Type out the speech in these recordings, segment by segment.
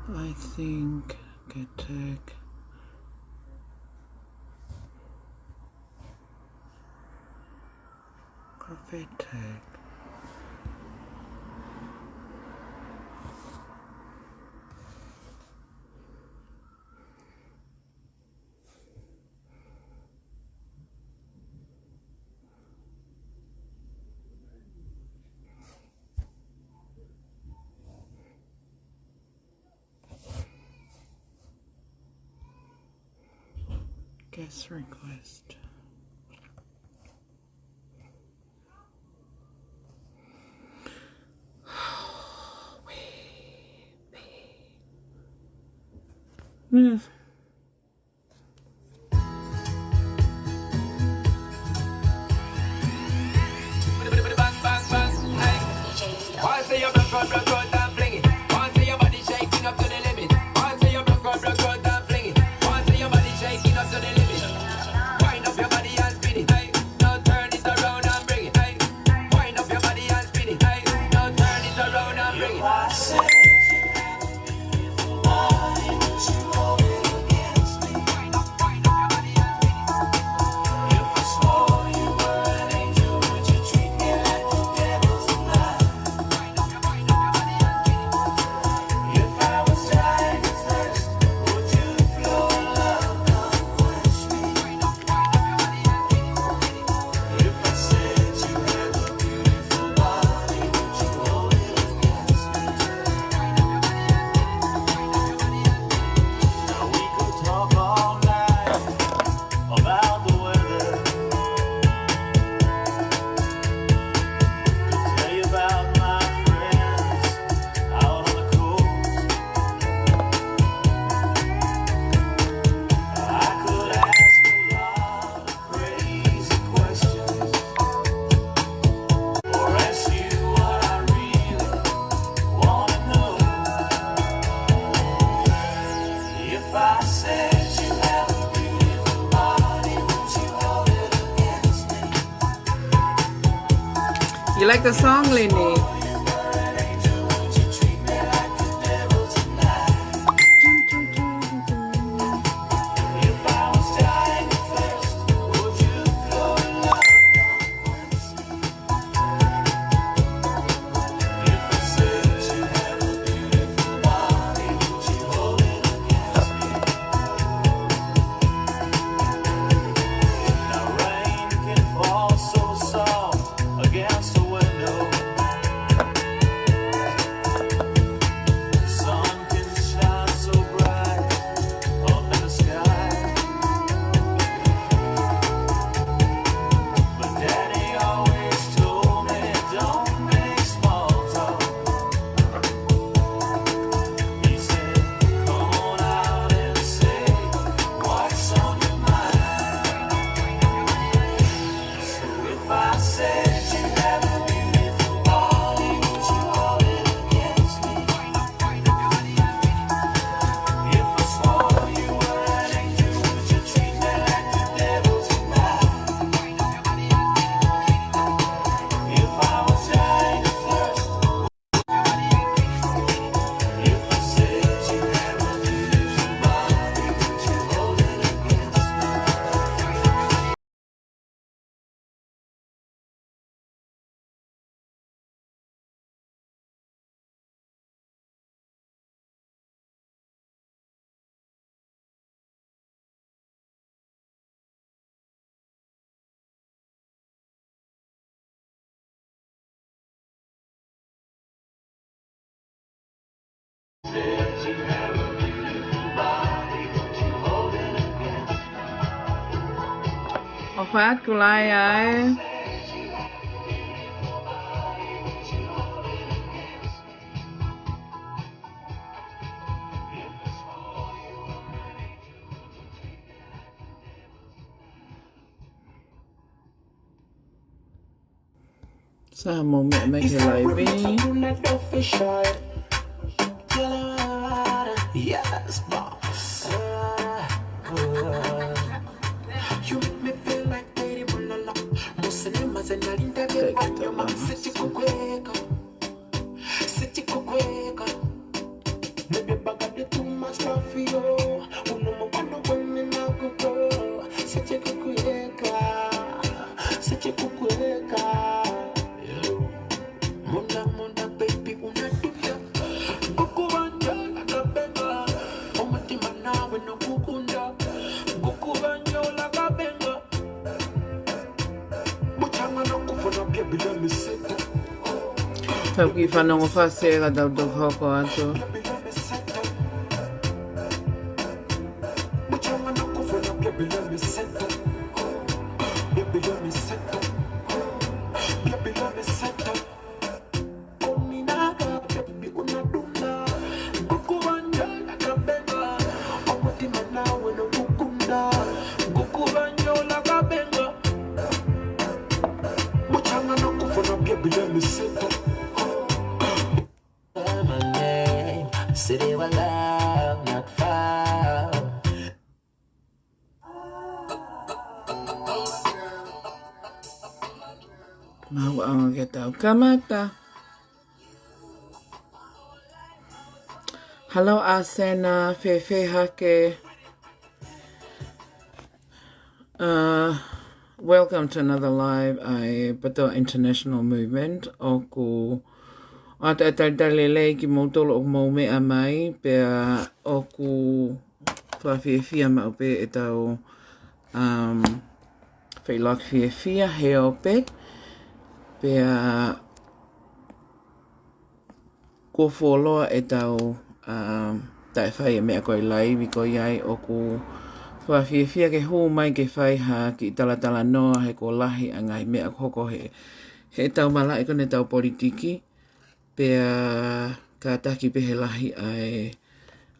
I think kehekehe mavahe. Guest request. Yes. You like the song, Lenny? Phát của lai ấy. Sao một mẹ mấy cái lại đi. Yes, boss. You make me feel like Lady Bulala. Muslim as an interview on your mom. City Kukweka. City Kukweka. Maybe back at the Tauki whanongo whasera tau tau hoko atu. Mau ang kita kamata. Hello Asena fetokehekehe'aki. Welcome to another live PTOA International movement. Oku ata talele ki motolo o movete mai pe oku fia mau pe etau fia he ope pe ko foloa etau tai whai mea koe lai vi koe ai oku fia ke hu mai ke whai ha ki talatala noa he ko lahi angai mea hoko he tau malai kone tau politiki pe ka taki pe he lahi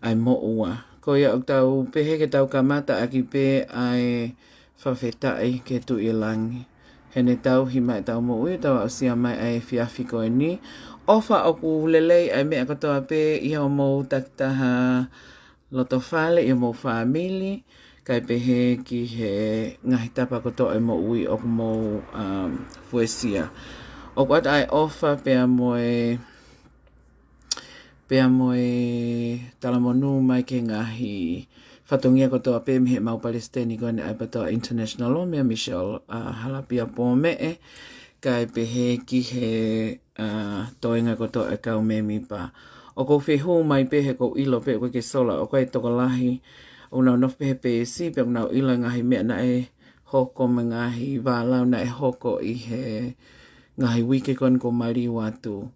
ai mo'ua. Koia o tau pehe ke tau kamata aki pe ai whawhetai ke tu i langi. Hene tau hima e tau mo'ua tau AUSSIE mai ai fiafi koe ni. Ofa oku lelei ai mea katoa pe iha o mou taktaha loto whale i o mou whamili. Kai pehe ki he ngahi tapa kotoa e mo'ui oku mou fuesia. Oku ata ai ofa pea moe talamonu mai ke ngahi whatongia kotoa pe mihe mau palesiteni kone ai PTOA International o mea Michelle halapia pōmee. Kai pehe ki he toenga kotoa e kau me mipa. O kou whehu mai pehe kou ilo pe koe ke sola o koe tokolahi unau NOFO pehe pe si pe unau ilo ngahi mea na e hoko me ngahi wālau na e hoko i he ngahi wike kon ko mari watu.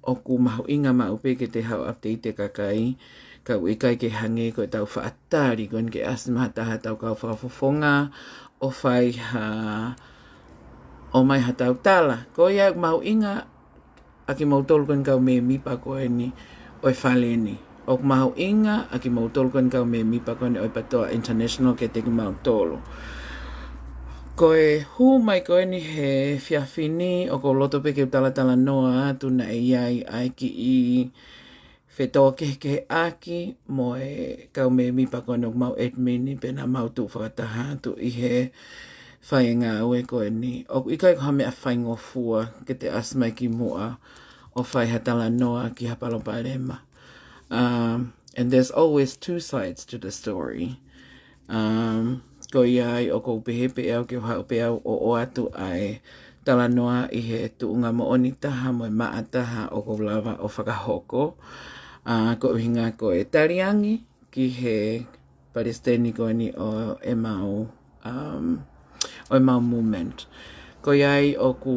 Oku mahu inga mau pe ke te hau update kakai kau ikai ke hange ko tau whaatari kon ke asmataha tau kau whakafofonga o whai ha omai ha tau tala. Koia mahu inga aki mau tolu kon kau me mipa koe ni oi whale ni. Oku mahu inga aki mau tolu kon kau me mipa koe ni oi PTOA International ke te ki mau tolu. Koe hu mai koe ni he whiawhini o ko loto pe ke talatala noa atu na e iai ai ki i fetokehekehe'aki mo e kau me mipa koe no mau admini pe na mau tu whakataha atu i he whai ngā ue koe ni. O ikai ko hame a whai ngofua ke te asmai ki mua o whai hatala noa ki hapalopalema. And there's always two sides to the story. Koia ai o kou pehe pe au ke hau pe au o atu ai tala noa i he tuunga mo oni taha mo e maa taha o kou lava o whakahoko. Ko uhinga ko e tariangi ki he palesiteni ko ni o e mau movement. Koia ai o ku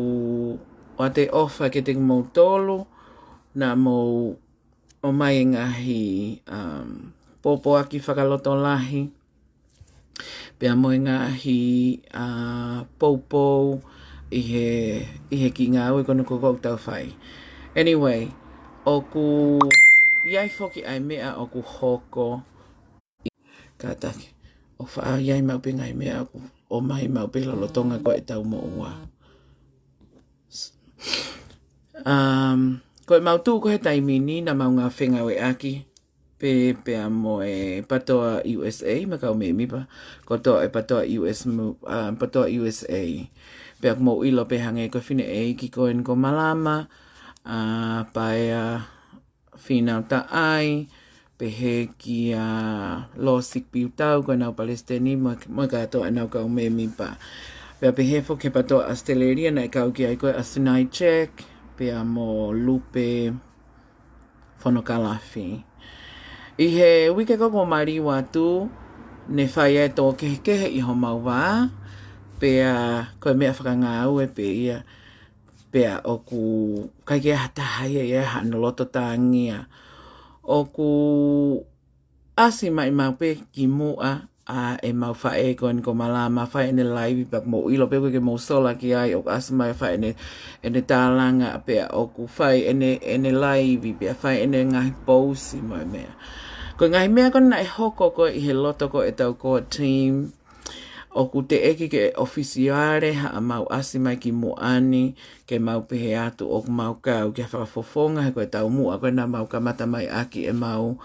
o te ofa ke te mau tolu na mau omai ngahi popo aki whakaloto lahi. Pea moe ngahi POUPOU i he ki ngā ue kono ko tau whai. Anyway, oku iai foki ai mea oku hoko ka take. O wha iai mau pe ngai mea oku o mai mau pe lolotonga ko e TAUMU'A. Ko e mau tū ko he taimini na mau ngā whenga we aki. Pea moe PTOA USA, ma kau me mipa, ko to e PTOA USA. Pea mo ilo pe hange ko fine e ki ko en ko malama, pae finau ta ai, pe he ki lo sik piu tau ko nau palesiteni, mo ka to e nau kau me mipa. Pea pe he fo ke PTOA Australia na e kau ki ai ko asinai check, pea mo lupe whanokalafi. I he wike koko mari watu ne whai e tō kehekehe I ho mauwa, pea koe mea whakangau e pe ia pea o ku kaike hatahai e hana loto tāngia. O ku asi mai mau pe ki mua a e mau whae ko ni ko malama whae ne laivi pak mo ilo pe ke mo sola ki ai o asi mai whae ne tālanga pea o ku whae ene laivi pea whae ene ngahi pousi mai mea. Ko ngahi mea kona e hoko ko i he loto ko e tau ko team o ku te eki ke ofisiare ha mau asi mai ki moani ke mau pehe atu o mau kau ke whakafofonga he ko e TAUMU'A ko na mau kamata mai aki e mau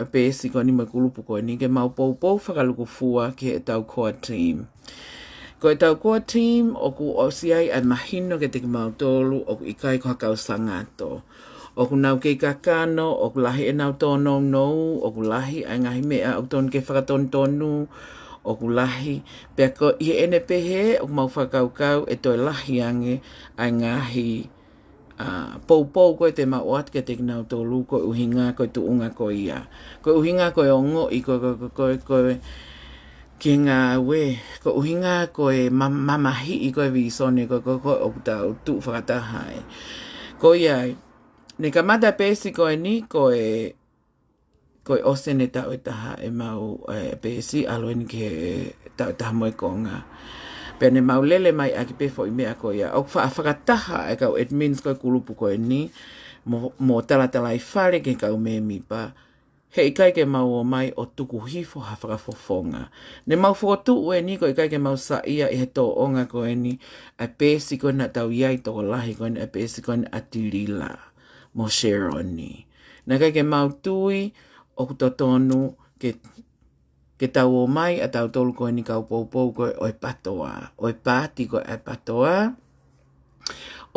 pesi ko ni mai kulupu ko ni ke mau POUPOU whakaluku fua ke e tau koa team. Ko e tau koa team o ku osiai ai mahino ke te ki mau tolu o ku ikai ko hakau sangato. O ku nau kei kakano, o ku lahi e nau tono nou, o ku lahi ai ngahi mea o ton ke whakatonu, o ku lahi pea ko i ene pehe o ku mau whakaukau e toi lahi ange ai ngahi POUPOU ko te mauat ke te nau tolu ko uhinga ko tu unga koia. Ko uhinga ko ongo i ko ki ngā we, ko uhinga ko e mamahi i ko e visone ko o tau tu whakatahai. Ko iai, ne kamata pesi ko e ni ko e ose ne tau e taha e mau pesi alo ni ke tau e taha moe konga. Pea ne mau lele mai aki pe fo i mea ko ia. O whakataha e kau it means ko e kulupu ko e ni mo talatala i whare ke kau me mi pa. He ikai ke mau omai o tuku hifo ha whakafofonga. Ne mau whotu ue ni ko ikai ke mau sa ia i he tō onga ko e ni a pesi ko na tau iai tō lahi ko ni a pesi ko ni atirila mo share on ni. Na kai ke mau tui o totonu ke tau omai a tau tolu ko ni kau POUPOU ko o patoa. O pāti ko e patoa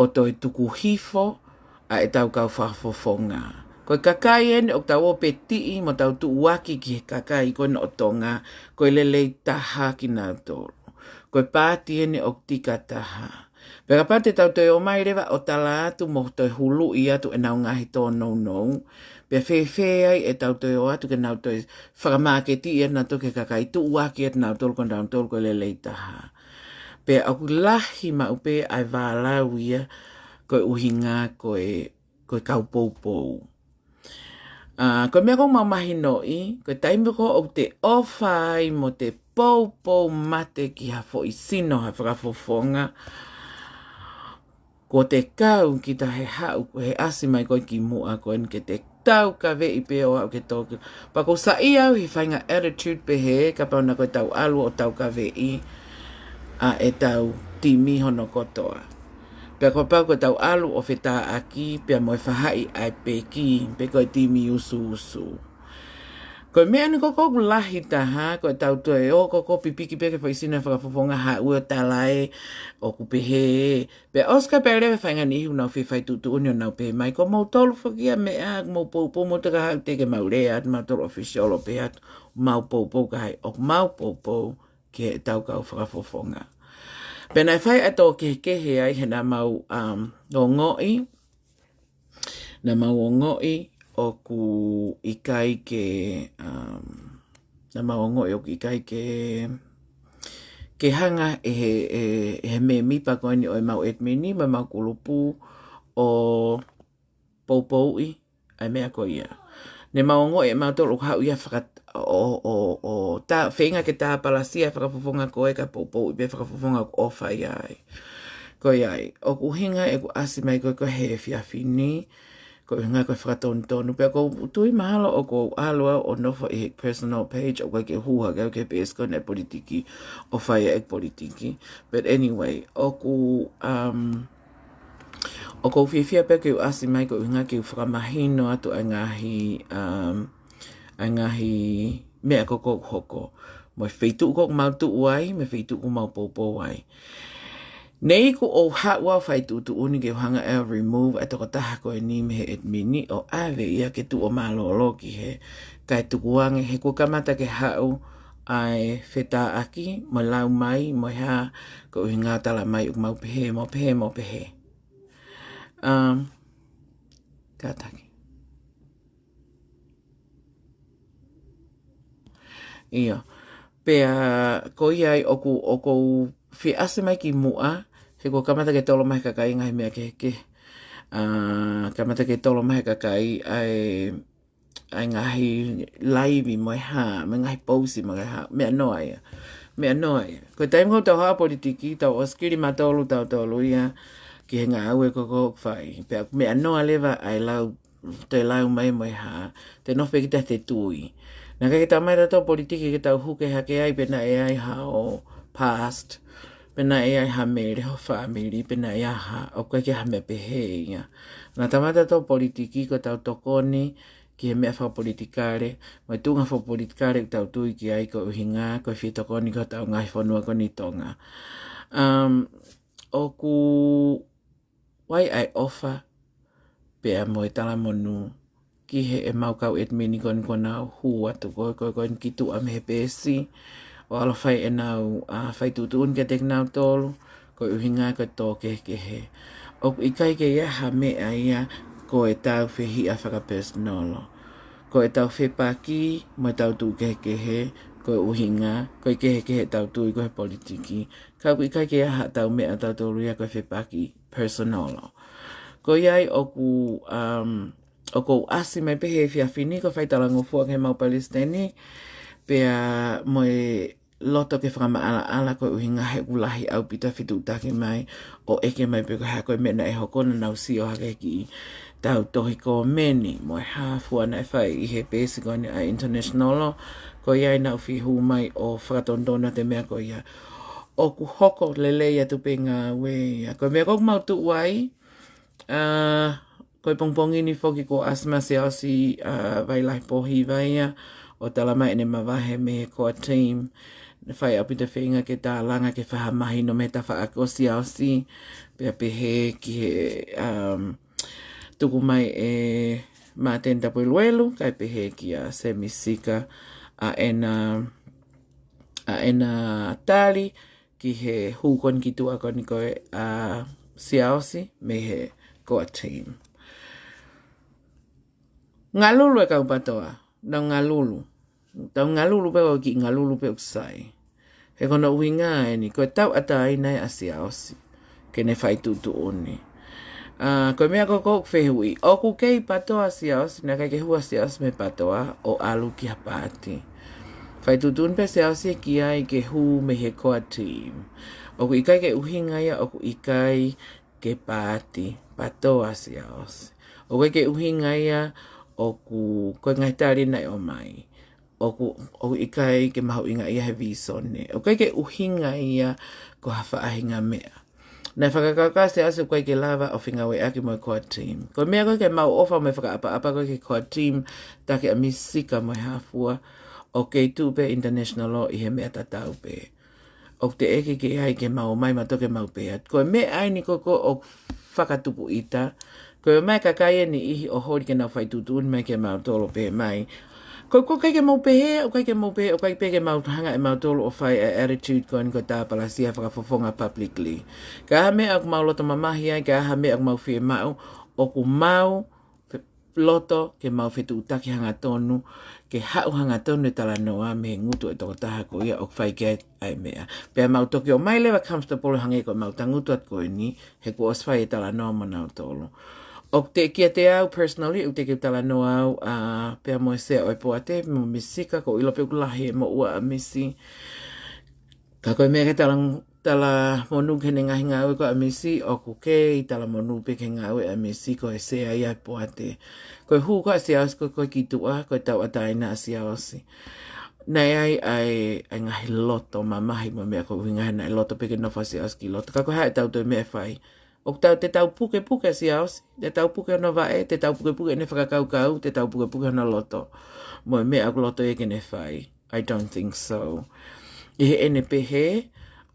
o toi tuku hifo a e tau kau whafofonga. Ko kakai ene o tau o peti mo tau tu waki ki kakai ko na o tonga ko lelei taha ki nau tolu. Ko pāti ene o tika taha. Pera pate tau toi omai rewa o tala atu mo toi hulu i atu e nau ngahi tō nou. Pea ai e tau toi o atu ke nau toi whakamāketi e nau toke kakai tu waki e nau tolu ko nau tolu ko lelei taha. Pea aku lahi ma upe ai wālau ia ko uhinga ko kau POUPOU. Ko mea ko mamahi noi, ko taimi ko o te ofai mo te POUPOU mate ki hafo i sino ha whakafofonga. Ko te kau ki ta he hau, ko he asi mai koe ki mua koe ke te tau ka ve i peo au ke tōku. Pa ko sa i au hi whainga attitude pe he, ka pauna koe tau alu o tau ka ve i, a e tau timi hono kotoa. Pea ko pau ko tau alu o whetā aki, pea moe whahai ai peki, pe koe timi usu. Ko mea ni ko koku lahi taha, ko tau tue o ko pipiki peke whaisina whakafofonga ha ua talae o kupehe. Pe oska pe rewe whainga ni ihu nau whiwhai tutu uni o nau pe mai, ko mau tolu whakia mea, mau POUPOU mo te kahau teke mau rea, mau tolu official o pe atu, mau POUPOU kahai, o mau POUPOU ke tau kau whakafofonga. Pe nai whai ato kehekehe ai he na mau o ngoi, na mau o ngoi, o ku ikai ke na maongo o ku ikai ke hanga he me mipa ko ni o mau etmini ma mau kulupu o POUPOU ai mea koia ne maongo e mau tolu hau ia whakat o ta whenga ke tā palasia whakafofonga koe ka POUPOU be whakafofonga o whai ai koia ai o ku hinga e ku asi mai koe ko he whiawhini ko nga ko whakatonu pe ko tui mahalo o ko alua o NOFO e personal page o ke hua ke pes ko ne politiki o whai e politiki but anyway o ko whiwhia pe ke asi mai ko nga ke whakamahino atu a ngahi mea ko hoko mo wheitu ko mau tu uai me wheitu ko mau POUPOU ai nei ko o hawa whai tu uni ke hanga e remove ato ko taha ko e ni me he etmini o ave ia ke tu o malolo ki he kai tukuange he ko kamata ke hau ai feta aki mo lau mai mo ha ko hinga tala mai o mau pehe kataki ia pea ko iai o ko fi ase mai ki mua he ko kamata ke tolo mai kakai ngai mea kehekehe. Kamata ke tolo mai kakai ai ngahi laivi mai ha, me ngahi pausi mai ha, mea noa ia. Mea noa ia. Ko taim ko tau haa politiki, tau oskiri matolu tau tolu ia, ki he ngā aue koko whai. Pea mea noa lewa ai lau, te lau mai mai ha, te nofe ki te tui. Nā kai tau mai tau politiki ki tau huke hake ai, pena e ai ha o past, pena e ai ha mere ho family, pena e ai ha, o kai ki ha mea pehe ia. Nā tau mai tau politiki ko tau tokoni, ki he mea whapolitikare, mai tunga whapolitikare tau tui ki ai ko uhinga, ko fetokoni ko tau ngai whanua ko ni tonga. O ku wai ai ofa, pea mo e tala monu, ki he e maukau et mini kon kona hu atu ko kon kitu a mehe pesi, o alo whai ENAU whai tutuun ke tek nau tolu, ko uhinga ko tō kehekehe. O ku ikai ke ia ha mea ia, ko e tau whihi a whakapersonolo. Ko e tau whepaki, mo e tau tū kehekehe, ko e uhinga, ko e kehekehe tau tū i ko he politiki. Kau ikai ke aha tau mea tau tōruia ko e whepaki personolo. Ko iai o ku AUSSIE mai pehe whiawhini, ko whaitalango fua ke mau palesiteni, pea mo e loto ke fakama'ala'ala ko uhinga he ulahi au pita whitutake mai, o eke mai peko hea koe mena e hokona nau sio hake ki tau tohi ko meni, mo e hāfua na e whai i he pēsi ko ni a international, ko iai nau whihu mai o whakatondona te mea ko ia. O ku hoko lele ia tupe ngā wea. Ko mea kok mau tu wai, ko i pongpongi ni foki ko asma Siaosi Valeary Pohiva ia, o talama ene mavahe me ko a team, whai apita whenga ke tā langa ke whahamahi no me ta whaako Siaosi, pea pehe ki he tuku mai e mātenta pueluelu, kai pehe ki a semisika a ena tali, ki he hūkon ki tua koni koe a Siaosi me he ko a team. Ngā lulu e kau patoa, nau ngā lulu. Tau ngā lulu pe o ki ngā lulu pe uksai. He kono uhinga e ni, koe tau ata aina a Siaosi, kene whai tutu oni. Koe mea koko whehui, o ku kei patoa Siaosi, na kai ke hua Siaosi me patoa, o alu ki hapati. Whai tutun pe Siaosi ki ai ke hu me he koa team. O ku ikai ke uhinga ia, o ku ikai ke pati, patoa Siaosi. O ku ke uhinga ia, o ku koe ngai tari nai omai. O ku ikai ke mahu inga ia he visone. O kai ke uhinga ia ko hawha ahinga mea. Nai whakakauka Siaosi koe ke lava o whinga we aki mo koa team. Ko mea koe ke mau ofa mo whakaapa koe ke koa team take a misika mo hafua o kei TAUMU'A International o i he mea tatau pe. O te eke ke ai ke mau mai mato ke mau pe. Ko mea ai ni koko o whakatupu ita. Ko mai kakai ni ihi o hori ke nau whai tutun mai ke mau tolo pe mai. Ko kai ke mau pehe, o kai ke mau pehe, o kai pe ke mau hanga e mau tolo o whai attitude ko ni ko tā palasia whakafofonga publicly. Ka aha mea aku mau loto mamahi ai, ka aha mea aku mau whie mau, o ku mau loto ke mau whetu utaki hanga tonu, ke hau hanga tonu e tala noa me ngutu e toko taha ko ia o whai ke ai mea. Pea mau toki o mai lewa comfortable hange ko mau tangutu at koe ni, he ko os whai e tala noa mo nau tolo. O te kia te au, personally, o te kia tala no au, pea mo e sea o e poa te, mo misika, ko ilo pe ukulahi e mo ua a misi. Ka koe mea ke tala monu kene ngahi ngā ue ko a misi, o ku kei tala monu pe ke ngā ue a misi, ko e sea ia e poa te. Ko e huu ko a Siaosi, ko e ki tua, ko e tau ataina a Siaosi. Nei ai ngahi loto mamahi mo mea ko uhingahi nai loto pe ke NOFO Siaosi ki loto. Ka koe hae tau tue mea whai. O te tau puke Siaosi, te tau puke no vae, te tau puke ne whakakaukau, te tau puke no loto. Mo mea aku loto e kene whai. I don't think so. I he ene pehe,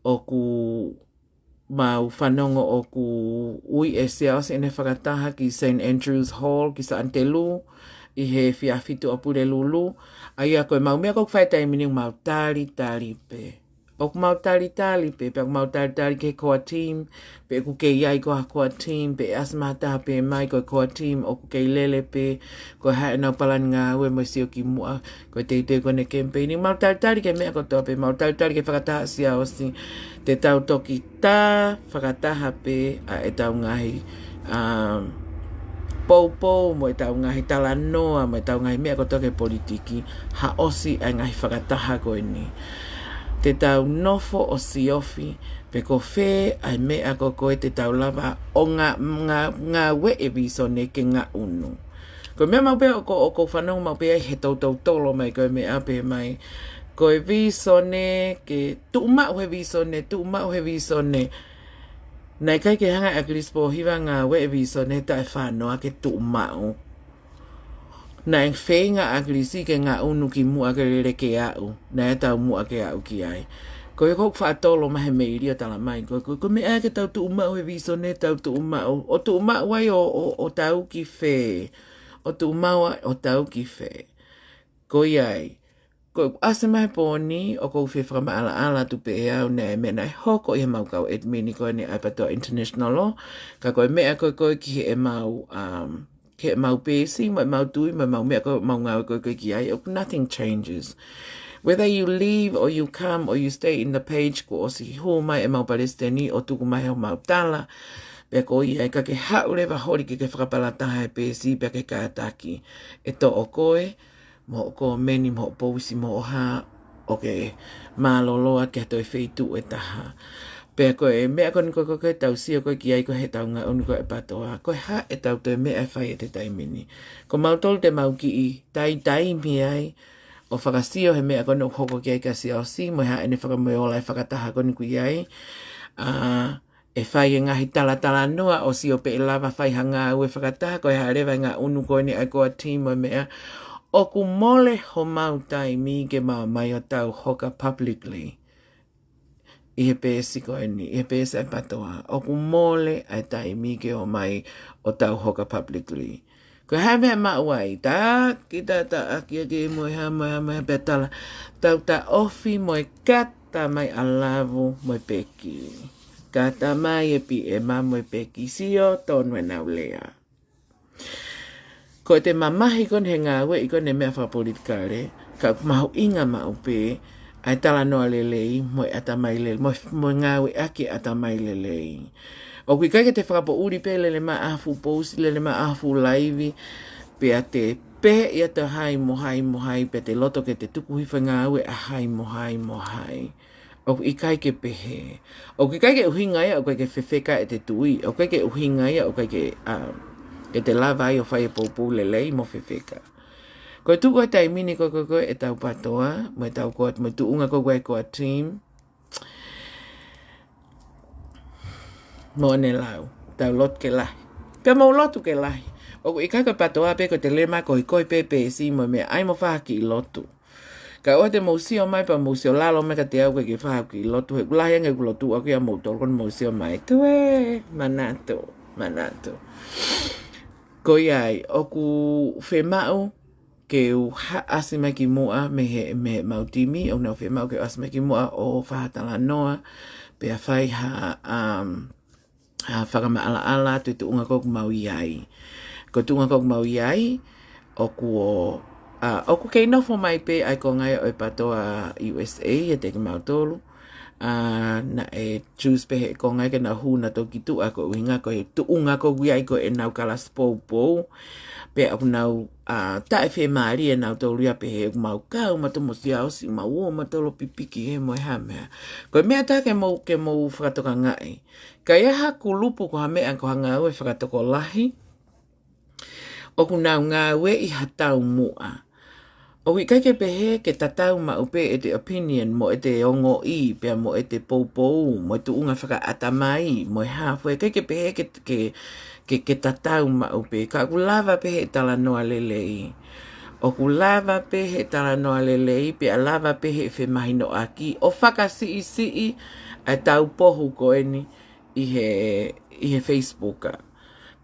o ku mau whanongo o ku ui e Siaosi ene whakataha ki St. Andrew's Hall, ki sa Antelu, i he whiawhitu o pure lulu. Ai a koe mau mea kok whai taimini mau tari pe. O ku mau tali pe mau tali ke koa team, pe ku ke iai koa team, pe asmata pe mai koa team, o ku ke lele pe, ko hae nau palan ngā ue mo sio ki mua, ko te kone campaigning. Mau tali ke mea kotoa pe, mau tali ke whakataha Siaosi, te tau toki tā, whakataha pe, a e tau ngahi, POUPOU, mo e tau ngahi talanoa, mo e tau ngahi mea kotoa ke politiki, ha osi ai ngahi whakataha koe ni. Te tau NOFO o siofi, pe ko whē ai mea ko koe te tau lava o ngā we viso ne ke ngā unu. Ko mea mau pe o ko whanau mau pe he tau tolo mai koe mea pe mai. Ko e viso ne ke tu'uma'u he viso ne. Nei kai ke hanga Siaosi Pohiva ngā we viso ne ta e whanoa ke tu'uma'u. Na e whenga Siaosi ke ngā unu ki mua ke rere ke au. Na e tau mua ke au ki ai. Ko e kou whaatolo mahe meiria tala mai. Ko me ake tau tu'umau he viso ne tau tu'umau. O tu'umau ai o tau ki whē. O tu'umau ai o tau ki whē. Ko iai. Ko ase mahe pōni o kou whē fakama'ala'ala tu pe e au ne e mena e hoko i he mau kau admini koe ni PTOA International. Ka koe mea koe ki he e mau... ke mau pesi, mau tui, mau mea ko mau ngau ko ki ai, nothing changes. Whether you leave or you come or you stay in the page ko o si ho mai e mau palesiteni o tuku mai o mau tala, pe ko ia ka ke hau lewa hori ke whakapalataha e pesi pe ke kātaki. E to o koe, mo o ko meni mo o pousi mo o ha, o ke māloloa ke toi wheitu e taha. Pea koe mea koni koe tau sia koe ki ai koe he tau ngā unu koe e patoa. Koe ha e tau te mea e whai e te taimini. Ko mautolu te mau ki i taimi ai o whakasio he mea koni o hoko ki ai ka Siaosi. Moe ha ene whakamoeola e whakataha koni kui ai. E whai e ngahi tala noa o sio pe e lava whai hanga au e whakataha. Koe ha rewa ngā unu koe ni ai koa team o mea. O ku mole ho mau taimi ke mau mai o tau hoka publicly. I he pēsi koe ni, i he pēsi ai patoa. O ku mole ai taimi ke o mai o tau hoka publicly. Ko hae mea mauai, tā ki tā aki ake moe petala. Tau tā ofi moe kata mai alavu moe peki. Kata mai e pi e ma moe peki sio tonu e nau lea. Ko te mamahi kon he ngā we i kon e mea whapolitikare, ka mahu inga mau pe, ai tala noa lelei, moi atamai lelei, moi ngāwe ake atamai lelei. O kui kai te whakapo uri pe lele ma afu posi, lele ma afu laivi, pe a te pe ia te hai mohai, pe te loto ke te tuku hiwha ngāwe a hai mohai. O kui kai ke pehe. O kui kai ke uhinga ia, o kai ke whewheka e te tui. O kai ke uhinga ia, o kai ke te lava ai o whai e POUPOU lelei mo whewheka. Ko tuku e taimini ko e tau patoa, mo e tau koe, mo tuunga ko e koa team. Mo ane lau, tau lot ke lahi. Pea mau lotu ke lahi. O i kai koe patoa pe ko te lema ko i koe pepe si mo mea ai mo whaki i lotu. Ka o te mausio mai pa mausio lalo me ka te au ke whaki i lotu. He kulahi anga ku lotu aku ia mautoro kon mausio mai. Tue, manato. Ko iai, o ku whemau, ke u ase mai ki mua me mautimi, o nau whemau ke ase mai ki mua o whahatala noa, pe a whai fakama'ala'ala, tu unga koku mau iai. Ko tunga koku mau iai, o ku kei NOFO mai pe, ai ko ngai o e patoa USA, e te ke mau tolu, na e choose pe he ko ngai ke na huna toki tu ako uhinga ko e tu unga koku iai ko e nau kalas POUPOU, pe aku nau ta e whe maari e nau tolu ia pe he mau kau matomo Siaosi mau o matolo pipiki he moe hamea. Ko mea ta ke mau whakatoka ngai. Ka iaha kulupu ko ha mea ko hanga au e whakatoko lahi. O ku nau ngā we i ha TAUMU'A. O i kai ke pehe ke tatau ma upe e te opinion mo e te ongo i pea mo e te POUPOU mo e tu unga whakaatamai mo e hawhe. Kai ke pehe ke tatau ma upe. Ka ku lava pehe tala noa lelei. O ku lava pehe tala noa lelei pe a lava pehe whe mahino aki. O whakasii a tau pohu koeni i he Facebooka.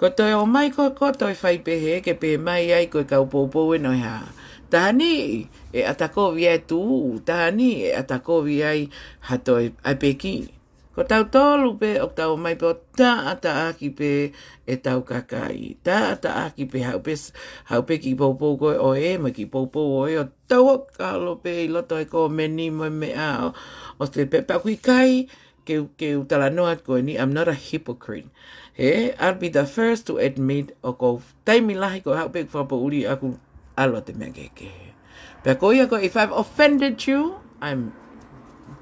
Ko toi omai ko toi whai pehe ke pehe mai ai ko e kau POUPOU e noi ha. Tahani e atako vi ai tu, tahani e atako vi ai hato ai peki. Ko tau tolu pe o tau mai pe o ta ata aki pe e tau kakai. Ta ata aki pe hau pe ki poupou koe o e, ma ki poupou o e o tau o kalo pe i loto e ko meni mo me a o te pepa kui kai ke utala noa koe ni, I'm not a hypocrite. He, I'll be the first to admit o ko taimi lahi ko hau pe whapo uri aku alo te mea kehekehe. Pea koia ko, if I've offended you, I'm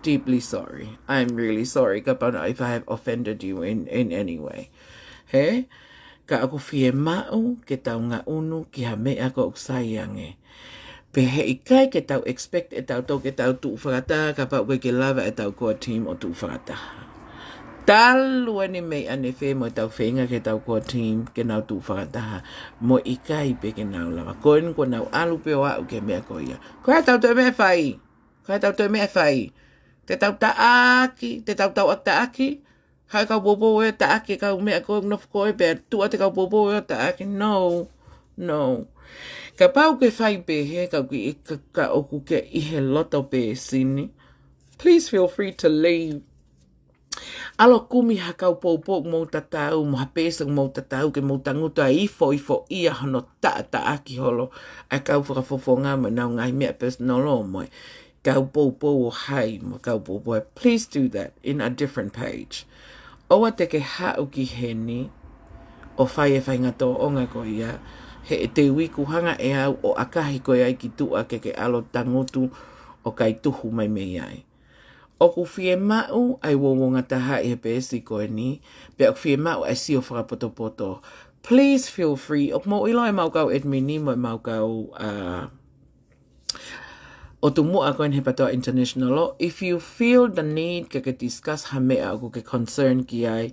deeply sorry. I'm really sorry kapana if I have offended you in any way. He, ka aku fie mau ke tau ngā unu ki ha mea ko uksaiange. Pe he ikai ke tau expect e tau tau ke tau tu whakata ka pau ke lava e tau kua team o tu whakata. Talu ani mei ane whe mo tau whenga ke tau kua team ke nau tu whakata mo ikai pe ke nau lava. Koen ko nau alu pe o au ke mea koia. Koe tau tau mea whai. Koe tau tau mea whai. Te tau taaki, te tau tau ak taaki. Hai kau bobo e taaki kau mea koe NOFO koe pe tua te kau bobo e taaki. No, no. Ka pau ke whai pe he kau ki ka oku ke ihe loto pe sini. Please feel free to leave. Alo kumi ha kau poupou mou tatau, mo hapesa mou tatau ke mou tanguta ifo ia hono taaki holo. A kau whakafofonga mo nau ngai mea personalo moe. Kau poupou o hai mo kau poupou. Please do that in a different page. Oa te ke hau ki heni o whai e whaingato o ngā koia. He te wiku hanga e au o akahi koe ai ki tua ke alo tangutu o kai tuhu mai mei ai. O ku fie mau ai wawonga taha e pesi koe ni, pe o fie mau ai si o whakapotopoto. Please feel free. O mo ilo e mau kau admini mo e mau kau o TAUMU'A koe he PTOA International. If you feel the need ke discuss ha mea o ke concern ki ai,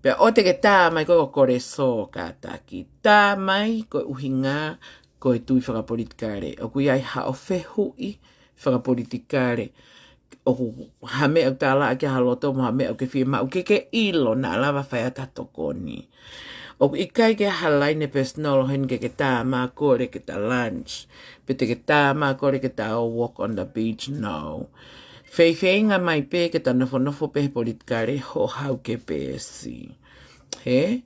pe o te ke tā mai koe o kore so kātaki. Tā mai koe uhinga koe tui whakapolitikare. O kui ai hao whehui whakapolitikare. O ha mea o tāla ake haloto mo ha mea o ke whia mau ke ilo na lava whai atatoko ni. O ikai ke halaine personal hen ke tā mā kore ke tā lunch. Pe te ke tā mā kore ke tā walk on the beach, no. Whaiwhainga mai pe ke tā NOFO pe politikare ho hau ke pēsi. He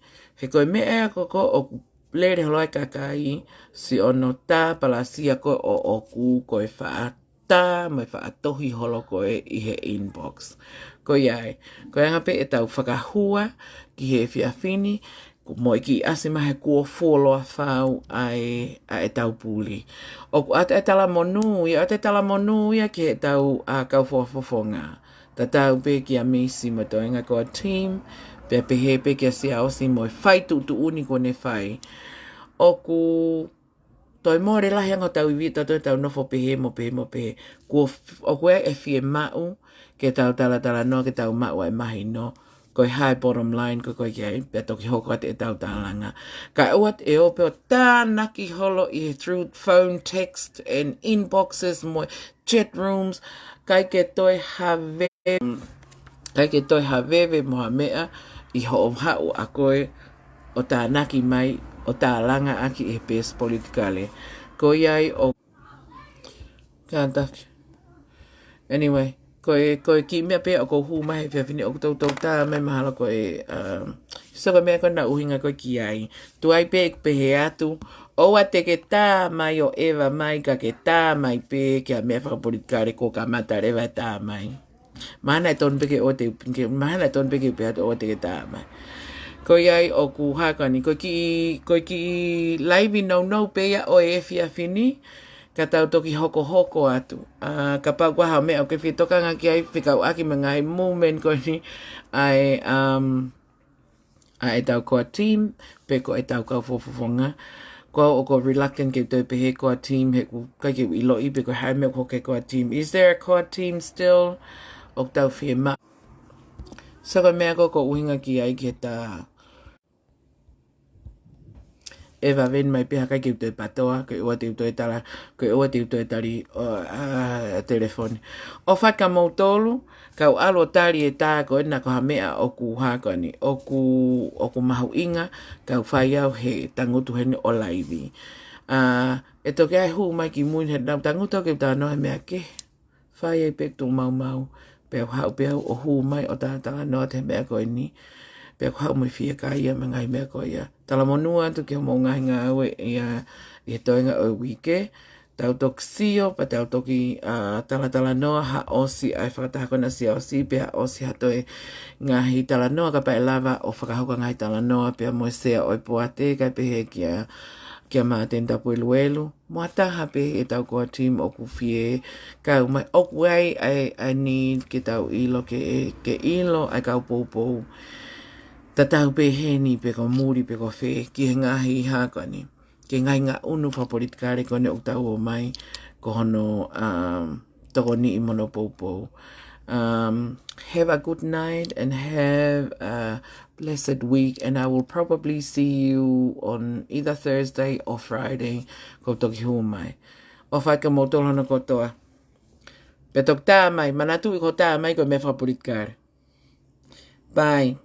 koe mea koko o lere holoi kakai si ono tā palasia koe o oku koe whaat. Tā mai whaatohi holo koe i he inbox. Ko iai, koe angape e tau whakahua ki he whiawhini, mo i ki ase mahe kua wholoa whau ai e tau puli. O ku ate e tala monu ia ki he tau kau whafofonga. Ta tau pe ki a misi mo toenga koa team, pe pehe pe ki a Siaosi mo e whai tu uni kone whai. O ku toi more lahi anga tau iwita toi tau NOFO pehe mo pehe. O koe e fie mau ke tau tala noa ke tau mau e mahi no. Koe high bottom line koe kiai pe toki hoko ate e tau tālanga. Ka uat e ope o tānaki holo i through phone, text and inboxes mo chat rooms. Kai ke toi hawewe mo ha mea i ho hau a koe o tānaki mai o tā langa aki e pēs politikale. Ko iai o kātaki. Anyway, koe ki mea pēr o ko hu mahe whiawhini o tau tā mai mahala koe saka mea koe na uhinga koe ki ai. Tu ai pēk pehe atu. Oa te ke tā mai o ewa mai ka ke tā mai pē kia mea whakapolitikare ko kamata rewa tā mai. Mahana e tonu peke o te pēr atu o te ke tā mai. Ko iai o ku hakani, ko ki laivi nau peia o e whiawhini, ka tau toki hoko atu. Ka pau kua hao mea o ke whitokanga ki ai, whikau aki mangai movement ko ni, ai e tau koa team, pe ko e tau kau fofofonga. Ko o ko reluctant ke tau pehe koa team, he ku kai ke ilo i pe ko hai mea koke koa team. Is there a koa team still? O tau whia ma. Saka mea ko uhinga ki ai ke tā e ven mai peha kai ki te patoa, ke ua te utoe tala, ke ua te utoe tari telefoni. O whaka mautolu, kau alo tari e tā ko ena ko ha mea o ku hakani, o ku mahu inga, kau whai au he tangutu hene o laivi. E toke ai hu mai ki mui he nau tanguto ke ta no he mea ke. Whai e pek tō mau. Peo hau peo o hu mai o tātala no te mea koe ni. Peo hau mai fia kai me ngai mea koe ia. Tala monua tu ke mo ngai ngā aue i he toenga o wike. Tau toki sio, pa tau toki tala noa ha AUSSIE ai whakatahako na Siaosi, pia AUSSIE hatoe ngahi tala noa ka pae lava o whakahoka ngahi tala noa, pia moe sea oi poate, kai pehe kia māten tapu eluelu. Mua taha pehe e tau koa team o ku fie, kau mai oku ai need ke tau ilo ke ilo ai kau POUPOU. Ta tau pehe ni pe ko muri pe ko whe, ki he ngahi hako ni. Ke ngai ngā unu whapolitikare kone o tau o mai ko hono toko ni i mono POUPOU. Have a good night and have a blessed week, and I will probably see you on either Thursday or Friday ko toki hu mai. O whaika mo tōlana kotoa. Pe tok tā mai, manatu i ko tā mai ko me whapolitikare. Bye.